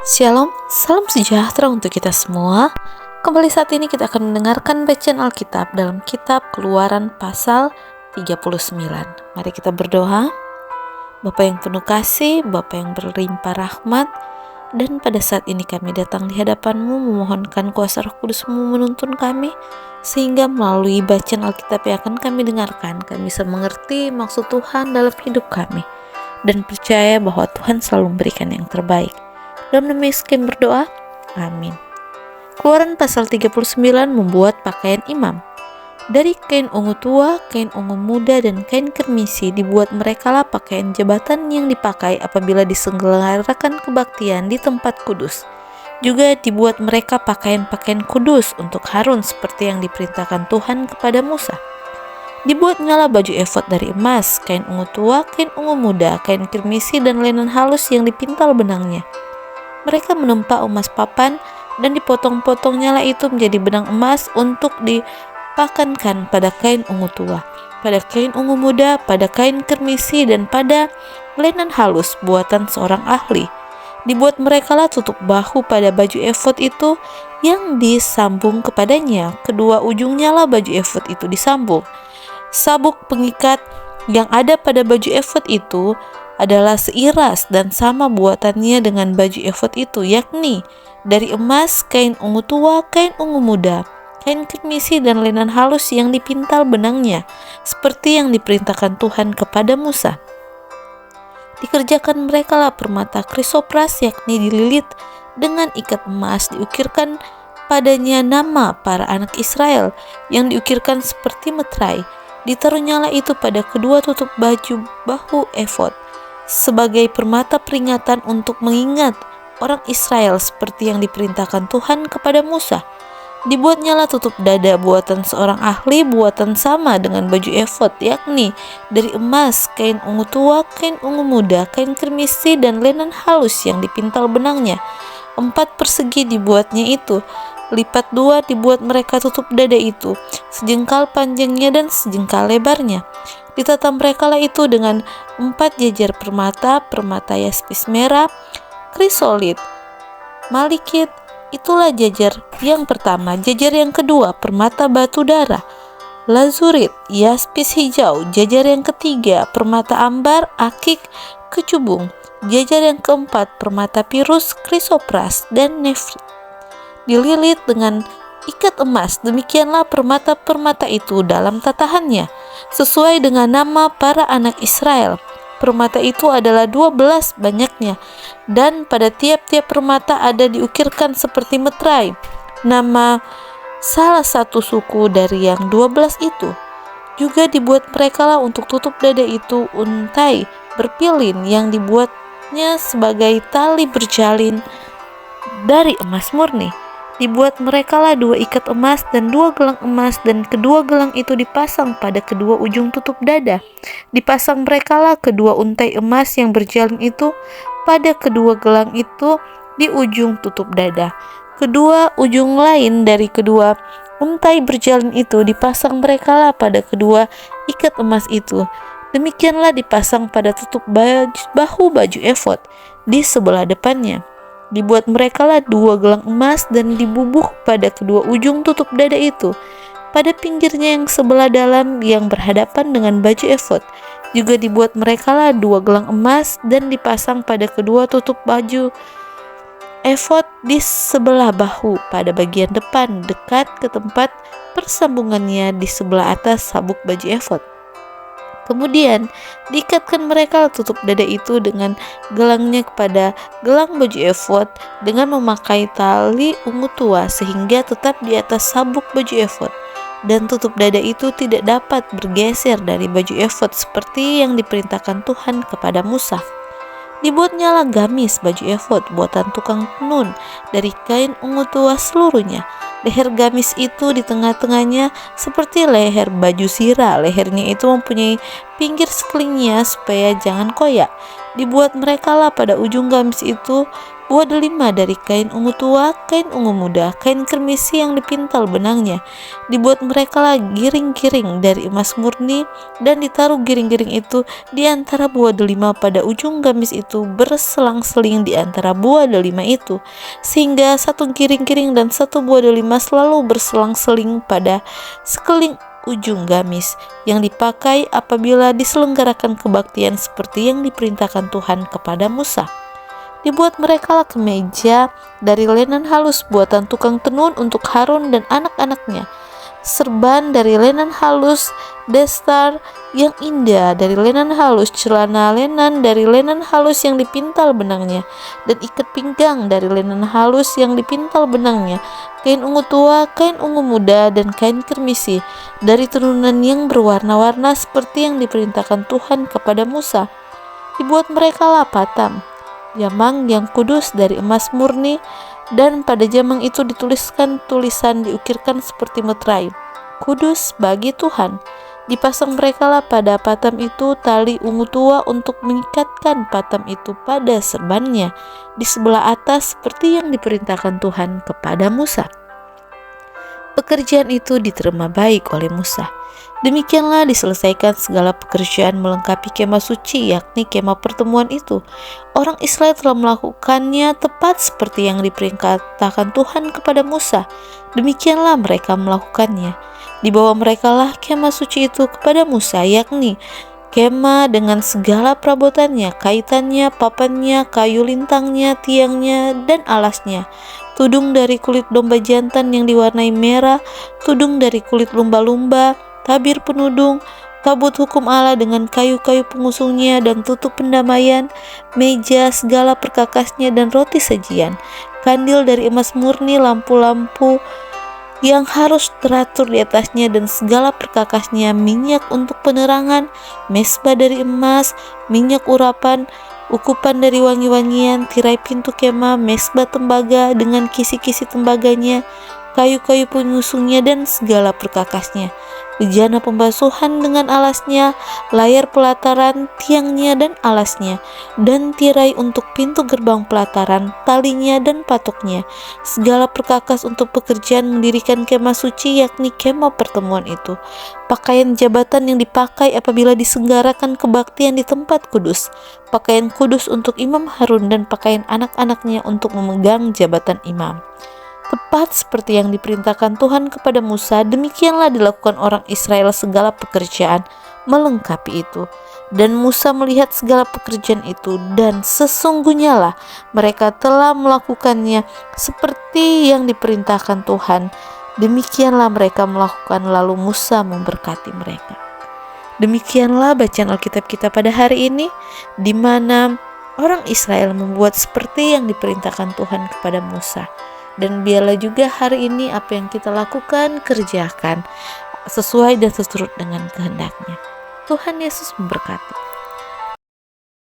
Shalom, salam sejahtera untuk kita semua. Kembali saat ini kita akan mendengarkan bacaan Alkitab dalam kitab Keluaran pasal 39. Mari kita berdoa. Bapa yang penuh kasih, Bapa yang berlimpah rahmat, dan pada saat ini kami datang di hadapan-Mu memohonkan kuasa Roh Kudus-Mu menuntun kami, sehingga melalui bacaan Alkitab yang akan kami dengarkan, kami bisa mengerti maksud Tuhan dalam hidup kami, dan percaya bahwa Tuhan selalu memberikan yang terbaik. Dalam nama Yesus kami berdoa, amin. Keluaran pasal 39 membuat pakaian imam. Dari kain ungu tua, kain ungu muda, dan kain kermisi dibuat merekalah pakaian jabatan yang dipakai apabila diselenggarakan kebaktian di tempat kudus. Juga dibuat mereka pakaian-pakaian kudus untuk Harun seperti yang diperintahkan Tuhan kepada Musa. Dibuatnyalah baju efod dari emas, kain ungu tua, kain ungu muda, kain kermisi, dan linen halus yang dipintal benangnya. Mereka menempa emas papan dan dipotong-potongnya itu menjadi benang emas untuk dipakankan pada kain ungu tua, pada kain ungu muda, pada kain kermisi, dan pada linen halus buatan seorang ahli. Dibuat merekalah tutup bahu pada baju efod itu yang disambung kepadanya. Kedua ujungnya lah baju efod itu disambung. Sabuk pengikat yang ada pada baju efod itu adalah seiras dan sama buatannya dengan baju efod itu, yakni dari emas, kain ungu tua, kain ungu muda, kain kermisi, dan linen halus yang dipintal benangnya, seperti yang diperintahkan Tuhan kepada Musa. Dikerjakan merekalah permata krisopras, yakni dililit dengan ikat emas, diukirkan padanya nama para anak Israel, yang diukirkan seperti meterai. Ditaruhnyalah itu pada kedua tutup baju bahu efod, sebagai permata peringatan untuk mengingat orang Israel seperti yang diperintahkan Tuhan kepada Musa. Dibuatnyalah tutup dada buatan seorang ahli buatan sama dengan baju efod, yakni dari emas, kain ungu tua, kain ungu muda, kain kermisi, dan linen halus yang dipintal benangnya. 4 persegi dibuatnya itu, lipat 2 dibuat mereka tutup dada itu, sejengkal panjangnya dan sejengkal lebarnya. Ditata merekalah itu dengan 4 jajar permata, permata yaspis merah, krisolit, malikit. Itulah jajar yang pertama. Jajar yang kedua, permata batu darah, lazurit, yaspis hijau. Jajar yang ketiga, permata ambar, akik, kecubung. Jajar yang keempat, permata pirus, krisopras, dan nefrit. Dililit dengan ikat emas. Demikianlah permata-permata itu dalam tatahannya, sesuai dengan nama para anak Israel. Permata itu adalah 12 banyaknya, dan pada tiap-tiap permata ada diukirkan seperti meterai nama salah satu suku dari yang 12 itu. Juga dibuat merekalah untuk tutup dada itu untai berpilin yang dibuatnya sebagai tali berjalin dari emas murni. Dibuat merekalah 2 ikat emas dan 2 gelang emas, dan kedua gelang itu dipasang pada kedua ujung tutup dada. Dipasang merekalah kedua untai emas yang berjalin itu pada kedua gelang itu di ujung tutup dada. Kedua ujung lain dari kedua untai berjalin itu dipasang merekalah pada kedua ikat emas itu. Demikianlah dipasang pada tutup bahu baju efod di sebelah depannya. Dibuat merekalah 2 gelang emas dan dibubuh pada kedua ujung tutup dada itu, pada pinggirnya yang sebelah dalam yang berhadapan dengan baju efod. Juga dibuat merekalah 2 gelang emas dan dipasang pada kedua tutup baju efod di sebelah bahu pada bagian depan, dekat ke tempat persambungannya di sebelah atas sabuk baju efod. Kemudian diikatkan mereka tutup dada itu dengan gelangnya kepada gelang baju efod dengan memakai tali ungu tua, sehingga tetap di atas sabuk baju efod, dan tutup dada itu tidak dapat bergeser dari baju efod seperti yang diperintahkan Tuhan kepada Musa. Dibuatnyalah gamis baju efod buatan tukang tenun dari kain ungu tua seluruhnya. Leher gamis itu di tengah-tengahnya seperti leher baju sirah. Lehernya itu mempunyai pinggir sekelilingnya supaya jangan koyak. Dibuat merekalah pada ujung gamis itu buah delima dari kain ungu tua, kain ungu muda, kain kermisi yang dipintal benangnya. Dibuat merekalah giring-giring dari emas murni, dan ditaruh giring-giring itu di antara buah delima pada ujung gamis itu, berselang-seling di antara buah delima itu, sehingga satu giring-giring dan satu buah delima selalu berselang-seling pada sekeliling ujung gamis yang dipakai apabila diselenggarakan kebaktian seperti yang diperintahkan Tuhan kepada Musa. Dibuat merekalah kemeja dari lenan halus buatan tukang tenun untuk Harun dan anak-anaknya, serban dari lenan halus, destar yang indah dari lenan halus, celana lenan dari lenan halus yang dipintal benangnya, dan ikat pinggang dari lenan halus yang dipintal benangnya, kain ungu tua, kain ungu muda, dan kain kermisi dari tenunan yang berwarna-warna seperti yang diperintahkan Tuhan kepada Musa. Dibuat merekalah patam, jamang yang kudus dari emas murni, dan pada jamang itu dituliskan tulisan diukirkan seperti meterai, kudus bagi Tuhan. Dipasang merekalah pada patam itu tali ungu tua untuk mengikatkan patam itu pada serbannya di sebelah atas seperti yang diperintahkan Tuhan kepada Musa. Pekerjaan itu diterima baik oleh Musa. Demikianlah diselesaikan segala pekerjaan melengkapi kemah suci, yakni kemah pertemuan itu. Orang Israel telah melakukannya tepat seperti yang diperintahkan Tuhan kepada Musa. Demikianlah mereka melakukannya. Dibawa merekalah kemah suci itu kepada Musa, yakni kemah dengan segala perabotannya, kaitannya, papannya, kayu lintangnya, tiangnya, dan alasnya, tudung dari kulit domba jantan yang diwarnai merah, tudung dari kulit lumba-lumba, tabir penudung, tabut hukum Allah dengan kayu-kayu pengusungnya dan tutup pendamaian, meja, segala perkakasnya, dan roti sajian, kandil dari emas murni, lampu-lampu yang harus teratur di atasnya dan segala perkakasnya, minyak untuk penerangan, mesbah dari emas, minyak urapan, ukupan dari wangi-wangian, tirai pintu kemah, mesbah tembaga dengan kisi-kisi tembaganya, kayu-kayu pengusungnya dan segala perkakasnya, bejana pembasuhan dengan alasnya, layar pelataran, tiangnya dan alasnya, dan tirai untuk pintu gerbang pelataran, talinya dan patoknya, segala perkakas untuk pekerjaan mendirikan kemah suci, yakni kemah pertemuan itu, pakaian jabatan yang dipakai apabila diselenggarakan kebaktian di tempat kudus, pakaian kudus untuk Imam Harun dan pakaian anak-anaknya untuk memegang jabatan imam. Tepat seperti yang diperintahkan Tuhan kepada Musa, demikianlah dilakukan orang Israel segala pekerjaan melengkapi itu. Dan Musa melihat segala pekerjaan itu, dan sesungguhnya lah mereka telah melakukannya seperti yang diperintahkan Tuhan. Demikianlah mereka melakukan, lalu Musa memberkati mereka. Demikianlah bacaan Alkitab kita pada hari ini, di mana orang Israel membuat seperti yang diperintahkan Tuhan kepada Musa. Dan biarlah juga hari ini apa yang kita lakukan, kerjakan sesuai dan seturut dengan kehendaknya. Tuhan Yesus memberkati.